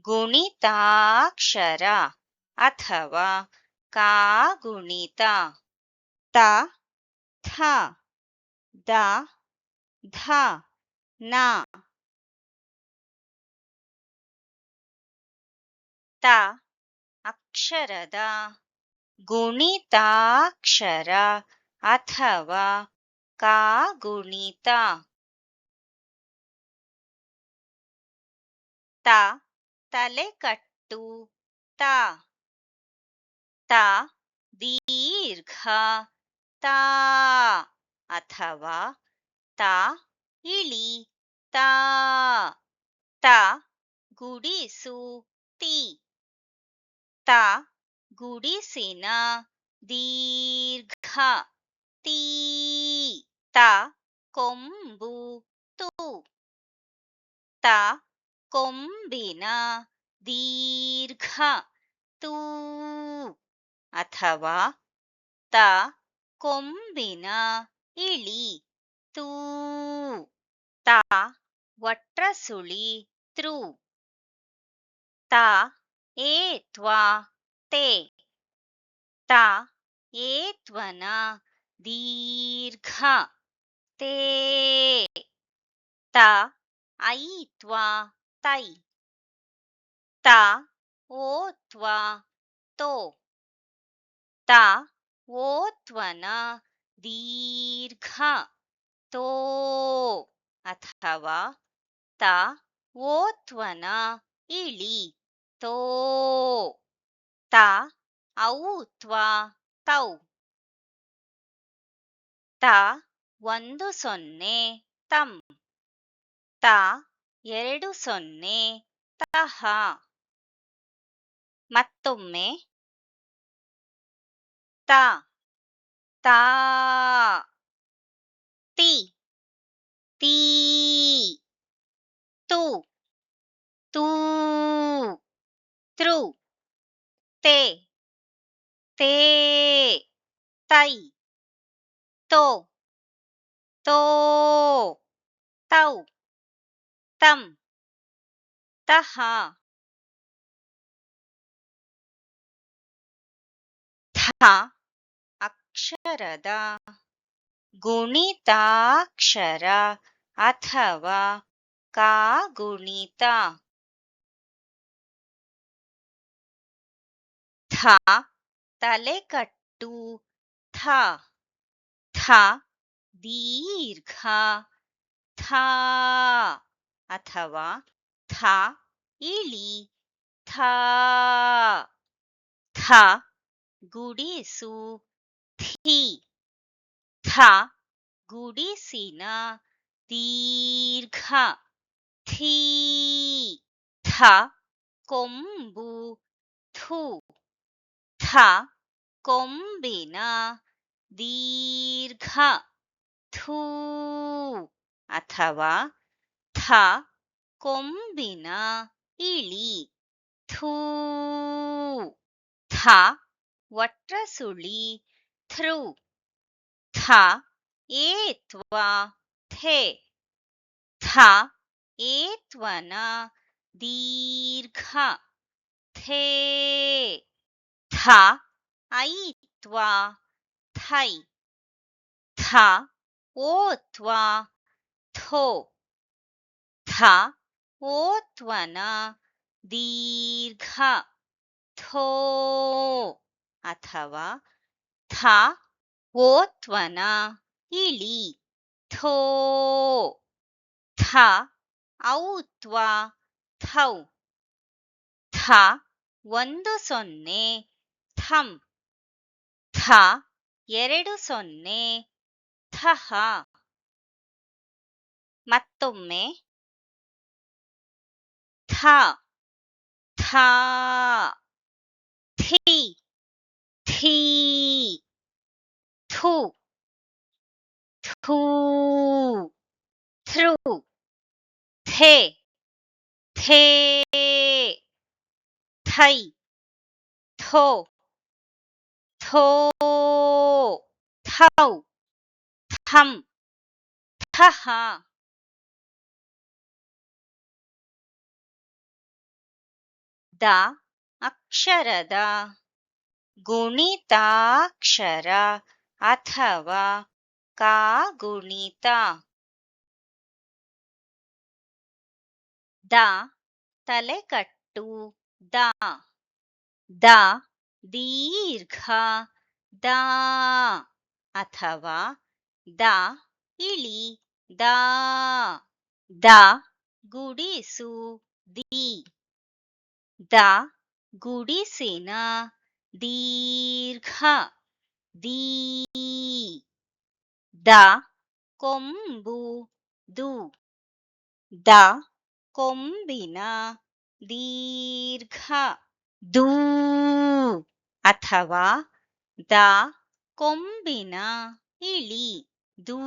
ಗುಣಿತಾಕ್ಷರ ಅಥವಾ ಕಾಗುಣಿತ ತ ಥ ದ ಧ ನ ತ ಅಕ್ಷರದ ಗುಣಿತಾಕ್ಷರ ಅಥವಾ ಕಾಗುಣಿತ ತ ತಲೆಕಟ್ಟು ತ ತ ದೀರ್ಘ ತ ಅಥವಾ ತ ಇಳಿ ತ ತ ಗುಡಿಸು ತಿ ತ ಗುಡಿಸಿನ ದೀರ್ಘ ತೀ ತ ಕೊಂಬು ತು ತ ಕೊಂಬಿನ ದೀರ್ಘ ತೂ ಅಥವಾ ತ ಕೊಂಬಿನ ಇಳಿ ತೂ ತ ಒಟ್ರಸುಳಿ ತೃ ತ ಏತ್ವ ತೇ ತ ಏತ್ವನ ದೀರ್ಘ ತೇ ತ ಐತ್ವ ತೈ ತ ಓತ್ವ ತೋ ತ ಓತ್ವನ ದೀರ್ಘ ತೋ ಅಥವಾ ತ ಓತ್ವನ ಇಳಿ ತೋ ತ ಔತ್ವ ತೌ ತ 10 ತಂ ತ 20 ತಹ ಮತ್ತೊಮ್ಮೆ ತ ತಾ ತಿ ತೀ ತು ತೂ ತೃ ತೇ ತೇ ತೈ ತೋ ತೋ ತೌ ತಂ ತಹ ಥ ಅಕ್ಷರದ ಗುಣಿತಾಕ್ಷರ ಅಥವಾ ಕಾಗುಣಿತ ಥ ತಲೆಕಟ್ಟು ಥ ಥ ದೀರ್ಘ ಥ ಅಥವಾ ಥ ಇಳಿ ಥ ಥ ಗುಡಿಸು ಥಿ ಥ ಗುಡಿಸಿನ ದೀರ್ಘ ಥೀ ಥ ಕೊಂಬು ಥು ಥ ಕೊಂಬಿನ ದೀರ್ಘ ಥೂ ಅಥವಾ ಥ ಕೊಂಬಿನ ಇಳಿ ಥೂ ಥ ಒಟ್ರಸುಳಿ ಥೃ ಥ ಏತ್ವ ಥೆ ಥ ಏತ್ವನ ದೀರ್ಘ ಥೇ ಥ ಐತ್ವ ಥೈ ಥ ಓತ್ವ ಥೋ ಥ ಓತ್ವನ ದೀರ್ಘ ಥೋ ಅಥವಾ ಥ ಓತ್ವನ ಇಳಿ ಥೋ ಥ ಔತ್ವ ಥೌ ಥ 10 ಥಂ ಥ 20 ಥಹ ಮತ್ತೊಮ್ಮೆ ಥ ಥಾ ಥಿ ಥೀ ಥು ಥೂ ಥೃ ಥೆ ಥೇ ಥೈ ಥೋ ಥೋ ಥೌ ಥಂ ಥಹ ದ ಅಕ್ಷರದ ಗುಣಿತಾಕ್ಷರ ಅಥವಾ ಕಾಗುಣಿತ. ದ ತಲೆಕಟ್ಟು ದ ದ ದೀರ್ಘ ದ ಅಥವಾ ದ ಇಳಿ ದ ದ ಗುಡಿಸು ದಿ ದ ಗುಡಿಸಿನ ದೀರ್ಘ ದೀ ದ ಕೊಂಬು ದು ದ ಕೊಂಬಿನ ದೀರ್ಘ ದೂ ಅಥವಾ ದ ಕೊಂಬಿನ ಇಳಿ ದೂ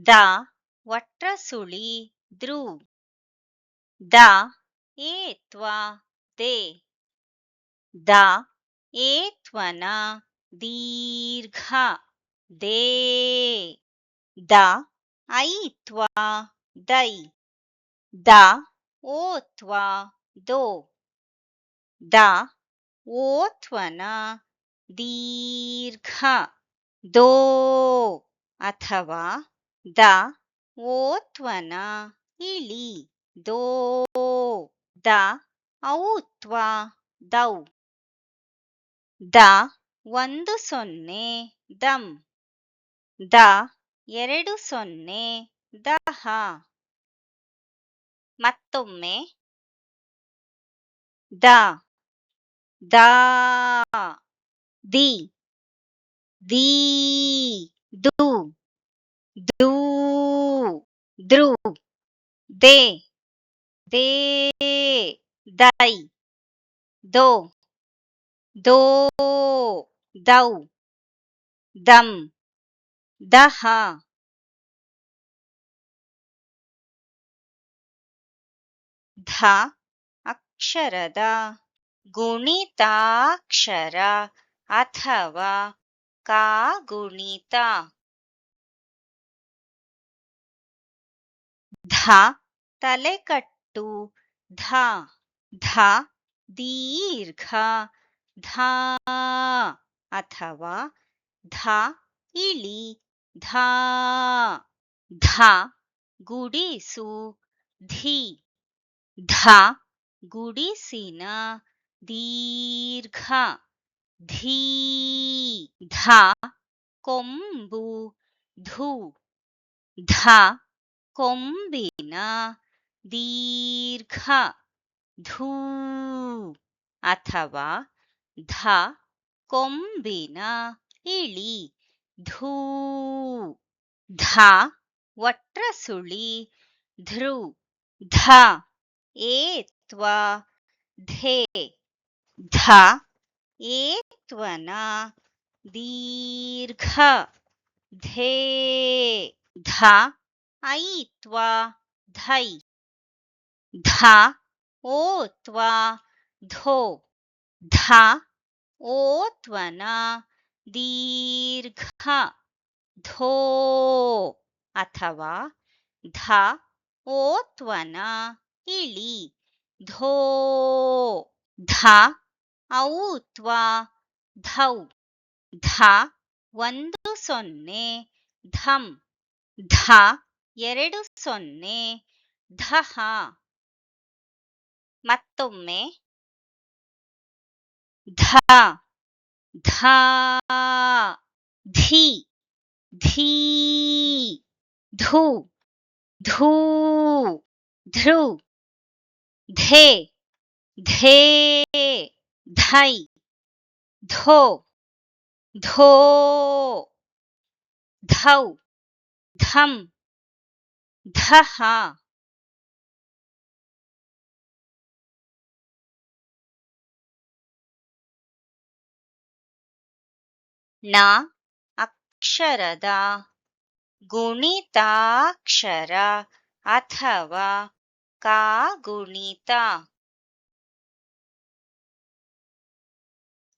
ದ ಒಟ್ರಸುಳಿ ದೃ ದ ಏತ್ವ ದೆ ದ ಏತ್ವನ ದೀರ್ಘ ದೇ ದ ಐತ್ವ ದೈ ದ ಓತ್ವ ದೋ ದ ಓತ್ವನ ದೀರ್ಘ ದೋ ಅಥವಾ ದ ಓತ್ವನ ಇಳಿ ದೋ ದ ಔತ್ವ ದೌ ದ ಒಂದು ಸೊನ್ನೆ ದಂ ದ ಎರಡು ಸೊನ್ನೆ ದಹ. ಮತ್ತೊಮ್ಮೆ ದ ದಾ ದಿ ದೀ ದು ದೂ ದೃ ದೆ ದೇ ದೈ ದೋ ದೋ ದೌ ದಂ ದಹ. ಧ ಅಕ್ಷರದ ಗುಣಿತಾಕ್ಷರ ಅಥವಾ ಕಾಗುಣಿತ. ಧ ತಲೆಕಟ್ಟು ಧ ಧ ದೀರ್ಘ ಧ ಅಥವಾ ಧ ಇಳಿ ಧ ಧ ಗುಡಿಸು ಧಿ ಧ ಗುಡಿಸಿನ ದೀರ್ಘ ಧೀ ಧ ಕೊಂಬು ಧು ಧ ಕೊಂಬಿನ ದೀರ್ಘ ಧೂ ಅಥವಾ ಧ ಕೊಂಬಿನ ಇಳಿ ಧೂ ಧ ಒಟ್ರಸುಳಿ ಧೃ ಧ ಏತ್ವ ಧೆ ಧ ಏತ್ವನ ದೀರ್ಘ ಧೇ ಧ ಐತ್ವ ಧೈ ಧ ಓತ್ವ ಧೋ ಧ ಓತ್ವನ ದೀರ್ಘ ಧೋ ಅಥವಾ ಧ ಓತ್ವನ ಇಳಿ ಧೋ ಧ ಔತ್ವ ಧೌ ಧ ಒಂದು ಸೊನ್ನೆ ಧಂ ಧ ಎರಡು ಸೊನ್ನೆ ಧಹ. ಮತ್ತೊಮ್ಮೆ ಧ ಧಾ ಧಿ ಧೀ ಧು ಧೂ ಧೃ ಧೆ ಧೇ ಧೈ ಧೋ ಧೋ ಧೌ ಧಂ ಧಹ. ನ ಅಕ್ಷರದ ಗುಣಿತಾಕ್ಷರ ಅಥವಾ ಕಾಗುಣಿತ.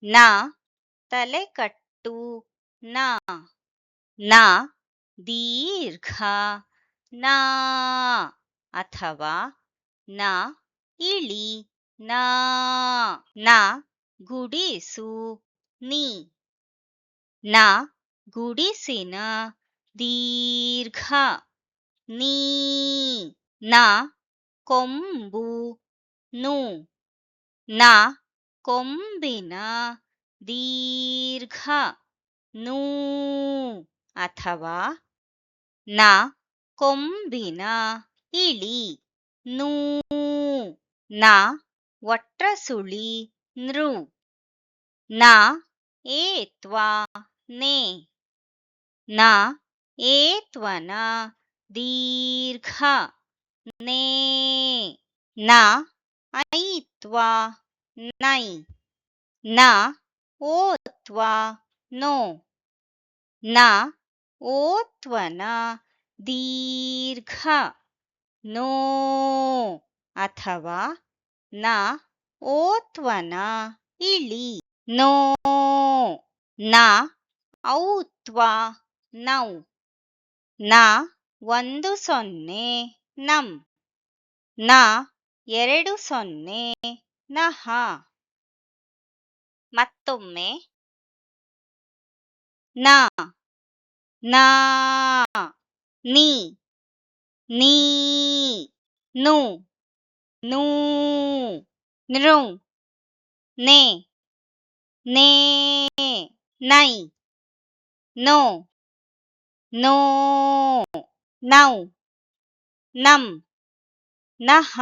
ನ ತಲೆಕಟ್ಟು ನ ನ ದೀರ್ಘ ನ ಅಥವಾ ನ ಇಳಿ ನಾ ನ ಗುಡಿಸು ನೀ ನ ಗುಡಿಸಿನ ದೀರ್ಘ ನೀ ನ ಕೊಂಬು ನು ನ ಕೊಂಬಿನ ದೀರ್ಘ ನೂ ಅಥವಾ ನ ಕೊಂಬಿನ ಇಳಿ ನೂ ನ ಒಟ್ರಸುಳಿ ನೃ ನ ಏತ್ವ ನೇ ನ ಏತ್ವನ ದೀರ್ಘ ನೇ ನ ಐತ್ವ ನೈ ನ ಓತ್ವ ನೋ ನ ಓತ್ವನ ದೀರ್ಘ ನೋ ಅಥವಾ ನ ಓತ್ವನ ಇಳಿ ನೋ ನ ಔತ್ವ ನೌ ನ ಒಂದು ಸೊನ್ನೆ ನಂ ನ ಎರಡು ಸೊನ್ನೆ ನಹ ಮತ್ತೊಮ್ಮೆ ನ ನಾ ನೀ ನೀ ನು ನೂ ನೃ ನೇ ನೇ ನೈ ನೋ ನೋ ನೌ ನಂ ನಹ